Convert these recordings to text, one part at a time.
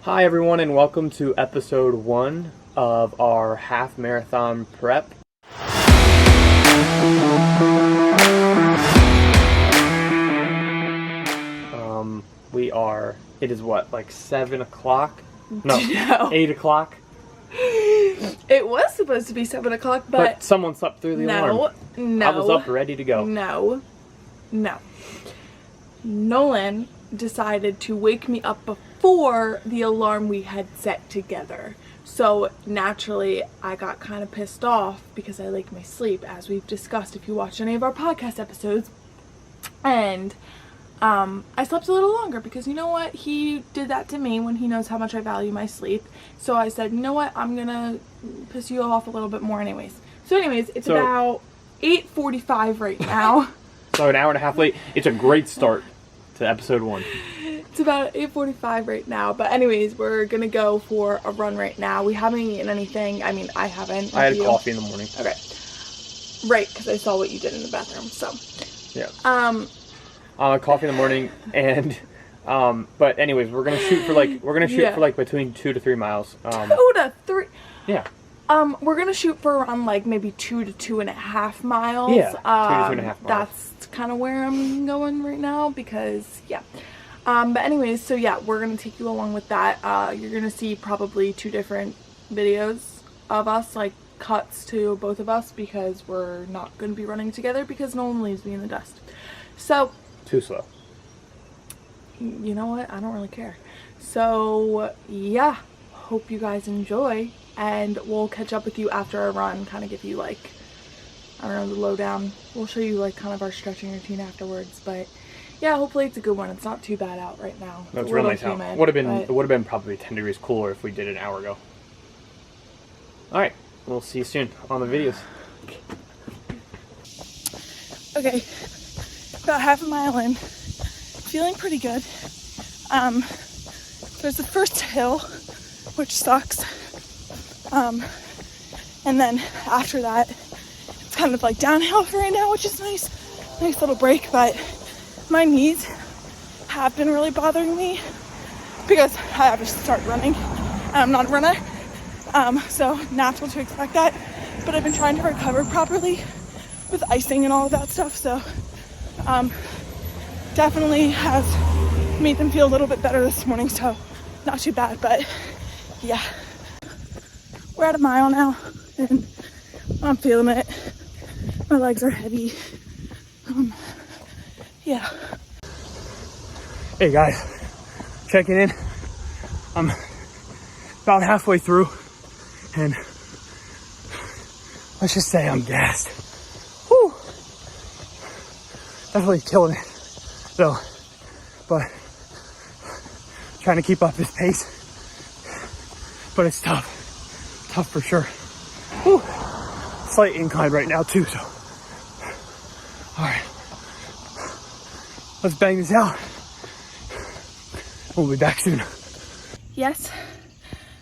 Hi everyone and welcome to episode 1 of our half marathon prep. It is what, like 7 o'clock? No, 8 o'clock? It was supposed to be 7 o'clock, but someone slept through the alarm. No. I was up ready to go. No. Nolan decided to wake me up before the alarm we had set together. So naturally, I got kind of pissed off because I like my sleep, as we've discussed if you watch any of our podcast episodes. And I slept a little longer because you know what? He did that to me when he knows how much I value my sleep. So I said, you know what? I'm gonna piss you off a little bit more anyways. So anyways, it's about 8:45 right now. So an hour and a half late. It's a great start to episode 1. It's about 8:45 right now. But anyways, we're gonna go for a run right now. We haven't eaten anything. I mean, I haven't. I had coffee in the morning. Okay. Right, because I saw what you did in the bathroom. So. Yeah. Coffee in the morning, and but anyways, we're gonna shoot for like between 2 to 3 miles. 2 to 3. Yeah. We're gonna shoot for around like maybe 2 to 2.5 miles. Yeah. 2 to 2.5 miles. That's kind of where I'm going right now because But anyways, so yeah, we're gonna take you along with that. You're gonna see probably 2 different videos of us, like cuts to both of us, because we're not gonna be running together because no one leaves me in the dust. So. Too slow. You know what? I don't really care. So yeah, hope you guys enjoy, and we'll catch up with you after our run, kind of give you like, I don't know, the lowdown. We'll show you like kind of our stretching routine afterwards, but yeah, hopefully it's a good one. It's not too bad out right now. No, it's real nice out. It would have been probably 10 degrees cooler if we did it an hour ago. Alright, we'll see you soon on the videos. Okay, about half a mile in, feeling pretty good. There's the first hill, which sucks. And then after that, it's kind of like downhill for right now, which is nice. Nice little break, but my knees have been really bothering me because I have to start running and I'm not a runner. So natural to expect that, but I've been trying to recover properly with icing and all of that stuff, so definitely has made them feel a little bit better this morning, so not too bad. But yeah, we're at a mile now and I'm feeling it. My legs are heavy. Yeah. Hey guys, checking in. I'm about halfway through and let's just say I'm gassed. Whew. Definitely killing it though, but trying to keep up this pace, but it's tough for sure. Whew. Slight incline right now too, so all right, let's bang this out. We'll be back soon. Yes,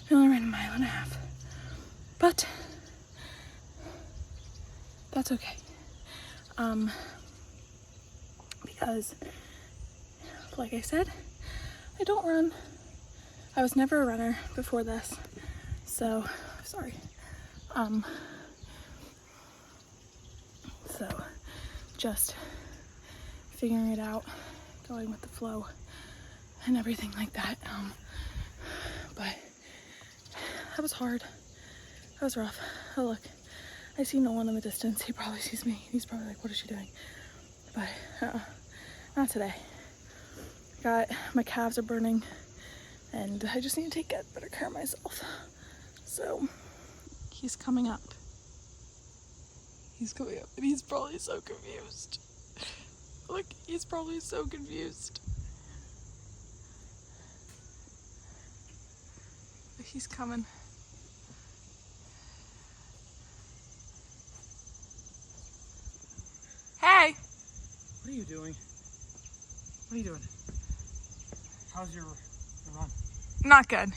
I only ran a mile and a half, but that's okay. Because, like I said, I don't run. I was never a runner before this, so sorry. So just figuring it out, going with the flow and everything like that. But that was hard. That was rough. Oh look, I see no one in the distance. He probably sees me. He's probably like, what is she doing? But not today. My calves are burning and I just need to take better care of myself. So he's coming up. He's coming up and he's probably so confused. Look, he's probably so confused. But he's coming. Hey! What are you doing? What are you doing? How's your run? Not good.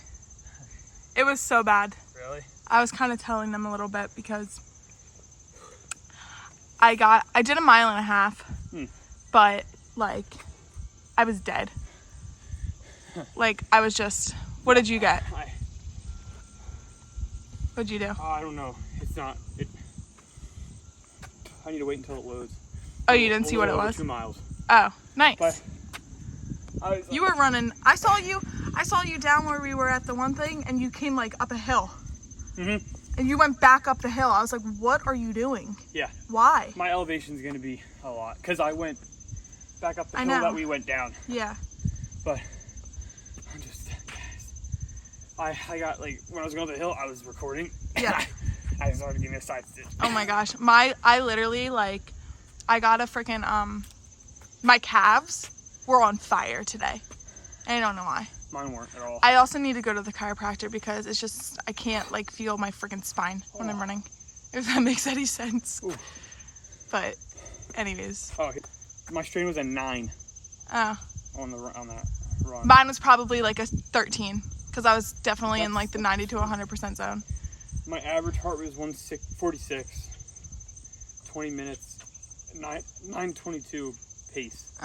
It was so bad. Really? I was kind of telling them a little bit because I did a mile and a half, but like I was dead. Like I was just What did you get? What'd you do? I don't know. It's not. I need to wait until it loads. Oh, you didn't see what it was? 2 miles. Oh, nice. But you were running. I saw you down where we were at the one thing, and you came like up a hill. Mm-hmm. And you went back up the hill. I was like, what are you doing? Yeah. Why? My elevation's gonna be a lot because I went back up the hill that we went down. Yeah. But I'm just, guys, I got like, when I was going up the hill, I was recording. Yeah. I started giving me a side stitch. Oh my gosh. I literally like, I got a freaking, my calves were on fire today. I don't know why. Mine weren't at all. I also need to go to the chiropractor because it's just, I can't like feel my freaking spine when I'm running. If that makes any sense. Ooh. But anyways. Oh, my strain was a 9. Oh. On that run. Mine was probably like a 13 because I was definitely in like the 90 to 100% zone. My average heart rate was 46. 20 minutes, 9:22 pace.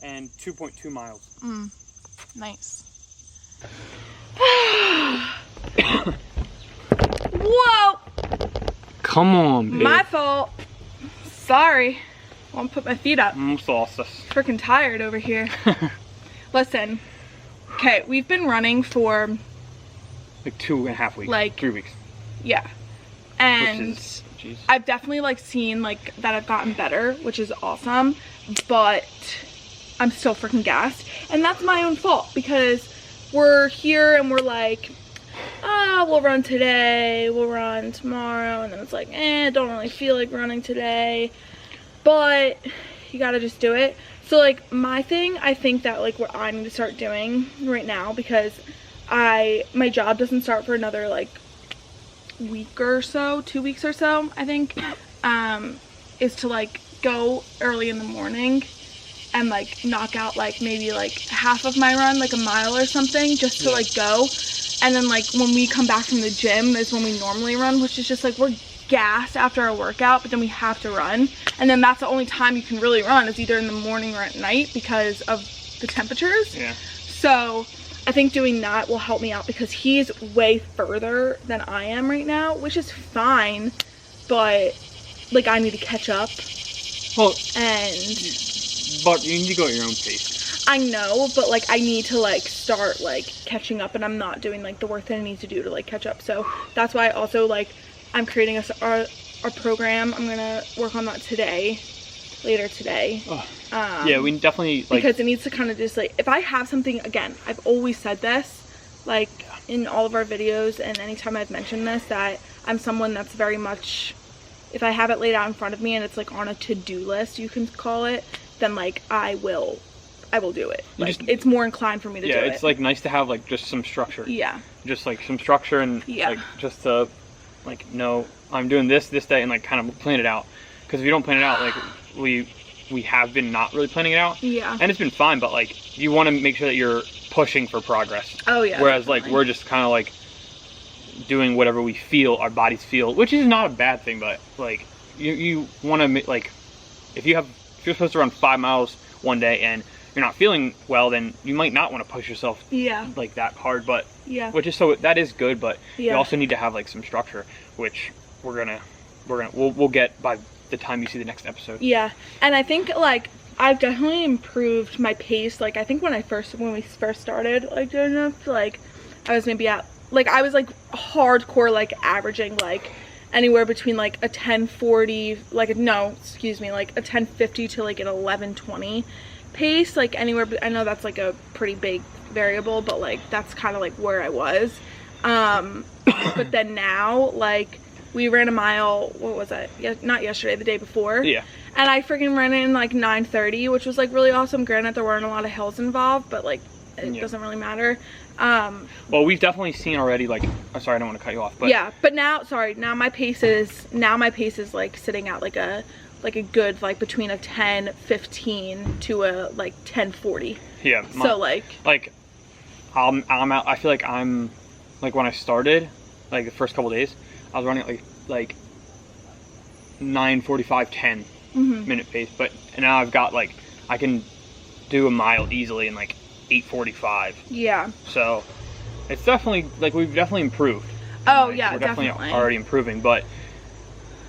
And 2.2 miles. Nice. Whoa! Come on, babe. My fault. Sorry. I want to put my feet up. Sauce. Freaking tired over here. Listen. Okay, we've been running for like 2.5 weeks. Like 3 weeks. Yeah. And geez. I've definitely like seen like that I've gotten better, which is awesome, but I'm still freaking gassed. And that's my own fault because we're here and we're like, we'll run today, we'll run tomorrow, and then it's like, don't really feel like running today, but you gotta just do it. So like my thing, I think that like what I need to start doing right now, because my job doesn't start for another like week or so, 2 weeks or so, I think, is to like go early in the morning and like knock out like maybe like half of my run, like a mile or something, just to like go. And then like when we come back from the gym is when we normally run, which is just like we're gassed after our workout, but then we have to run. And then that's the only time you can really run is either in the morning or at night because of the temperatures. Yeah. So I think doing that will help me out because he's way further than I am right now, which is fine, but like I need to catch up. Well, and but you need to go at your own pace. I know, but like I need to like start like catching up, and I'm not doing like the work that I need to do to like catch up. So that's why I also like I'm creating our program. I'm gonna work on that today, later today. Yeah, we definitely like, because it needs to kind of just like, if I have something, again, I've always said this like in all of our videos and anytime I've mentioned this, that I'm someone that's very much, if I have it laid out in front of me and it's like on a to-do list, you can call it, then like I will do it. Like it's more inclined for me to do it. Yeah, it's like nice to have like just some structure. Yeah. Just like some structure and like just to like know I'm doing this day and like kind of plan it out. Because if you don't plan it out, like we have been not really planning it out. Yeah. And it's been fine, but like you want to make sure that you're pushing for progress. Oh yeah. Whereas definitely. like we're just kind of like doing whatever we feel, our bodies feel, which is not a bad thing, but like you want to like if you're supposed to run 5 miles one day and you're not feeling well, then you might not want to push yourself like that hard, but which is so that is good, but you also need to have like some structure, which we'll get by the time you see the next episode. Yeah, and I think like I've definitely improved my pace. Like I think when we first started like doing this, like I was maybe at like I was like hardcore like averaging like anywhere between like a 10:40 like no excuse me like a 10:50 to like an 11:20 pace, like anywhere. I know that's like a pretty big variable, but like that's kind of like where I was. But then now like we ran a mile, what was it? Yeah, not yesterday, the day before. Yeah. And I freaking ran it in like 9:30, which was like really awesome. Granted, there weren't a lot of hills involved, but like it doesn't really matter. Well, we've definitely seen already like, I'm sorry, I don't want to cut you off, but yeah, but now my pace is like sitting at like a good like between a 10:15 to a like 10:40. Yeah. So like I'm out. I feel like I'm like when I started like the first couple days, I was running like 9:45, 10 minute pace, but now I've got like I can do a mile easily in like 8:45. Yeah. So it's definitely, like, we've definitely improved. Oh, like, yeah, we're definitely already improving, but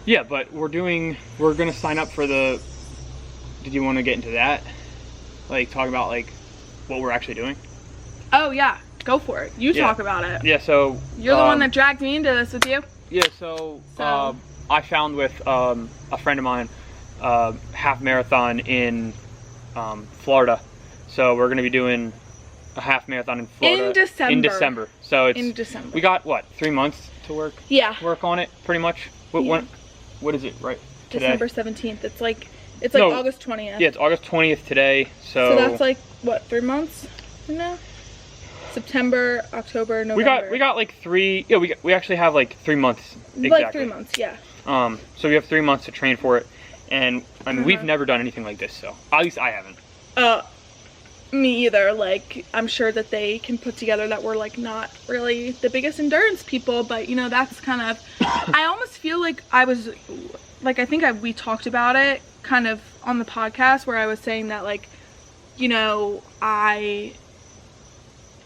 yeah, but we're gonna sign up for the, did you want to get into that? Like, talk about, like, what we're actually doing? Oh, yeah, go for it. You talk about it. Yeah, so... You're the one that dragged me into this with you. Yeah, so. I found with a friend of mine half marathon in Florida. So we're going to be doing a half marathon in Florida. In December. So it's... In December. We got, what, 3 months to work? Yeah. Work on it, pretty much. What is it, right? Today? December 17th. It's like August 20th. Yeah, it's August 20th today, so that's like, what, 3 months from now? September, October, November. We got like 3, yeah, we actually have like 3 months. Exactly. Like 3 months, yeah. So we have 3 months to train for it, and I mean, we've never done anything like this, so at least I haven't. Me either. Like, I'm sure that they can put together that we're like not really the biggest endurance people, but you know, that's kind of, I almost feel like I was, like, I think we talked about it kind of on the podcast where I was saying that, like, you know, I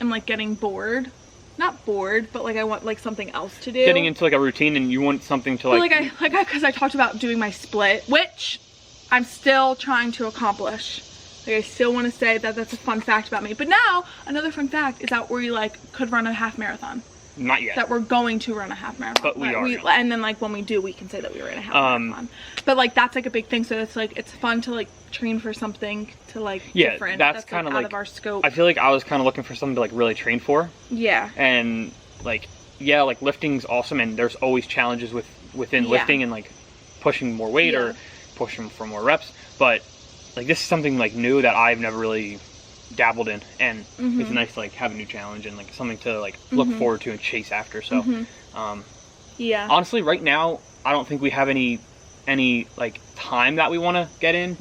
am like getting bored. Not bored, but like I want like something else to do. Getting into like a routine, and you want something to like... because I talked about doing my split, which I'm still trying to accomplish. Like, I still want to say that that's a fun fact about me. But now, another fun fact is that we like could run a half marathon. Not yet. That we're going to run a half marathon. But we are. And then like when we do, we can say that we ran a half marathon. But like that's like a big thing. So it's like, it's fun to like train for something to like different. That's kind of like out of our scope. I feel like I was kind of looking for something to like really train for. Yeah. And like, yeah, like lifting's awesome, and there's always challenges within lifting and like pushing more weight or pushing for more reps. But like this is something like new that I've never really dabbled in, and it's nice to like have a new challenge and like something to like look forward to and chase after. So yeah, honestly right now I don't think we have any like time that we want to get in.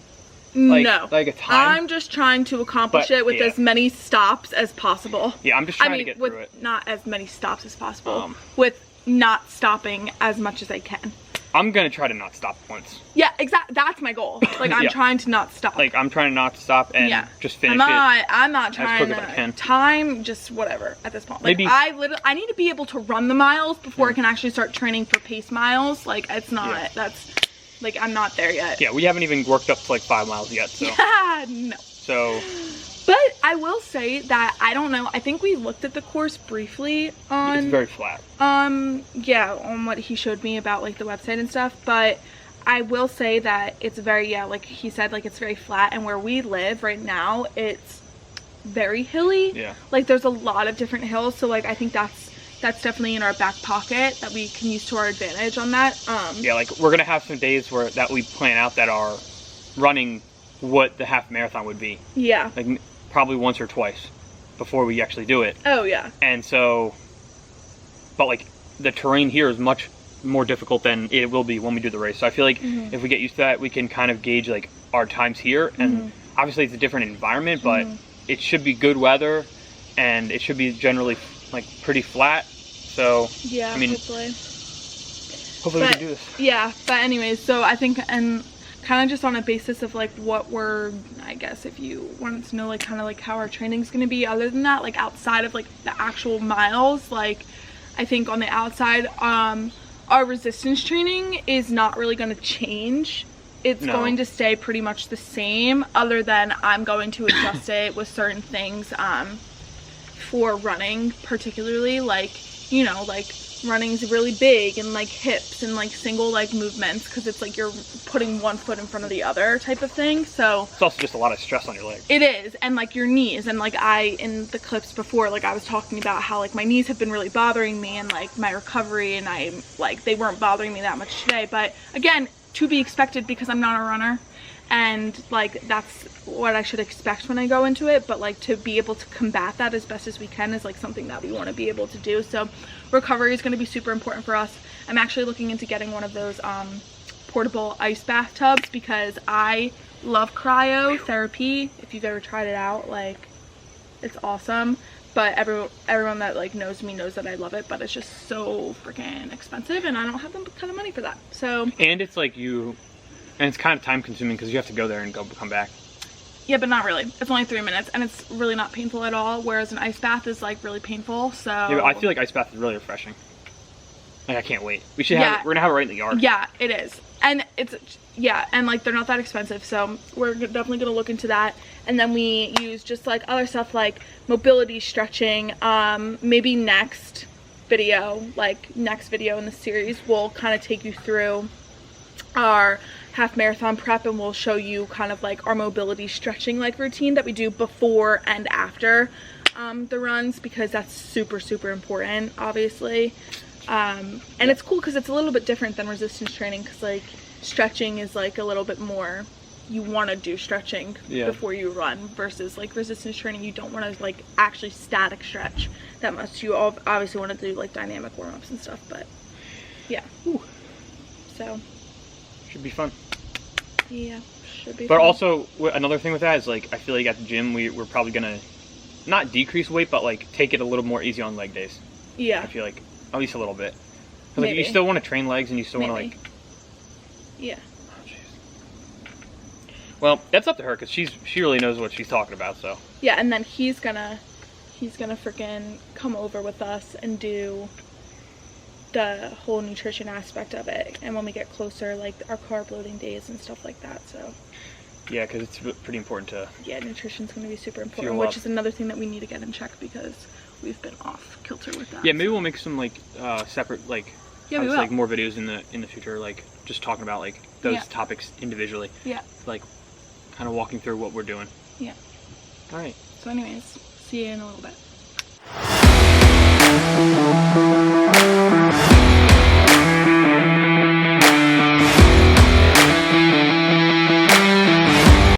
Like, no, like a time. I'm just trying to accomplish it with as many stops as possible. Yeah, I'm just trying to get through it. Not as many stops as possible, with not stopping as much as I can. I'm gonna try to not stop once. Yeah, exactly. That's my goal. Like, I'm trying to not stop. Like, I'm trying not to stop and just finish it. I'm not trying to time, just whatever at this point. Like, maybe I need to be able to run the miles before I can actually start training for pace miles. Like, it's not, that's, like, I'm not there yet. Yeah, we haven't even worked up to like 5 miles yet, so. Yeah, no. So. But I will say that, I don't know, I think we looked at the course briefly on... It's very flat. Yeah, on what he showed me about, like, the website and stuff, but I will say that it's very, yeah, like he said, like, it's very flat, and where we live right now, it's very hilly. Yeah. Like, there's a lot of different hills, so, like, I think that's definitely in our back pocket that we can use to our advantage on that. Yeah, like, we're gonna have some days that we plan out that are running what the half marathon would be. Yeah. Like, probably once or twice before we actually do it. Oh yeah. And so, but like the terrain here is much more difficult than it will be when we do the race. So I feel like if we get used to that, we can kind of gauge like our times here. And obviously it's a different environment, but it should be good weather and it should be generally like pretty flat. So yeah, I mean, hopefully we can do this. Yeah, but anyways, so I think, and kind of just on a basis of like what we're, I guess if you wanted to know like kind of like how our training's gonna be, other than that, like outside of like the actual miles, like I think on the outside our resistance training is not really going to change. It's going to stay pretty much the same, other than I'm going to adjust it with certain things for running, particularly like, you know, like running is really big, and like hips and like single leg movements, because it's like you're putting one foot in front of the other type of thing. So it's also just a lot of stress on your legs. It is, and like your knees, and like in the clips before, like I was talking about how like my knees have been really bothering me, and like my recovery, and I'm like, they weren't bothering me that much today, but again, to be expected because I'm not a runner, and like that's what I should expect when I go into it. But like to be able to combat that as best as we can is like something that we want to be able to do. So recovery is going to be super important for us. I'm actually looking into getting one of those portable ice bathtubs, because I love cryotherapy. If you've ever tried it out, like it's awesome. But everyone that like knows me knows that I love it, but it's just so freaking expensive, and I don't have the kind of money for that. So, and it's like and it's kind of time consuming because you have to go there and come back. Yeah, but not really. It's only 3 minutes, and it's really not painful at all, whereas an ice bath is like really painful, so... Yeah, but I feel like ice bath is really refreshing. Like, I can't wait. We should have it, we're gonna have it right in the yard. Yeah, it is. And it's, yeah, and like they're not that expensive, so we're definitely gonna look into that. And then we use just like other stuff like mobility stretching. Maybe next video in the series, we'll kind of take you through our half marathon prep, and we'll show you kind of like our mobility stretching like routine that we do before and after the runs, because that's super important, obviously. And it's cool because it's a little bit different than resistance training, because like stretching is like a little bit more, you want to do stretching before you run, versus like resistance training, you don't want to like actually static stretch that much. You obviously want to do like dynamic warm-ups and stuff, but yeah. Ooh. So should be fun. Yeah, should be but fun. Also another thing with that is like, I feel like at the gym we're probably gonna not decrease weight, but like take it a little more easy on leg days. Yeah, I feel like at least a little bit, because like you still want to train legs, and you still want to like, yeah. Oh, jeez. Well, that's up to her, because she really knows what she's talking about. So yeah, and then he's gonna freaking come over with us and do the whole nutrition aspect of it, and when we get closer, like our carb loading days and stuff like that. So yeah, because it's pretty important to, yeah, nutrition's going to be super important, which is another thing that we need to get in check, because we've been off kilter with that. Yeah, maybe we'll make some like separate like, yeah, we will. Like more videos in the future, like just talking about like those topics individually. Yeah, like kind of walking through what we're doing. Yeah. All right. So anyways, see you in a little bit.